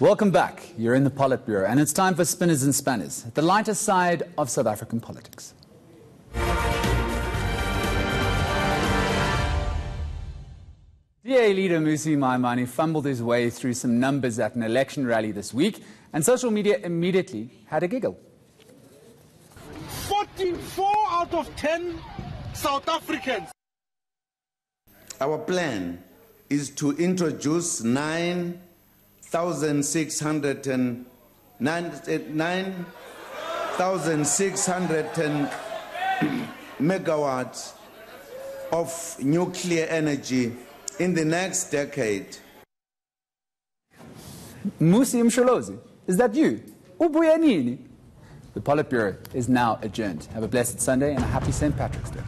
Welcome back. You're in the PolitBureau, and it's time for Spinners and Spanners, the lighter side of South African politics. DA leader Mmusi Maimane fumbled his way through some numbers at an election rally this week, and social media immediately had a giggle. 44 out of 10 South Africans. Our plan is to introduce 9,610 megawatts of nuclear energy in the next decade. Mmusi Msholozi, is that you? Ubuya nini? The PolitBureau is now adjourned. Have a blessed Sunday and a happy St. Patrick's Day.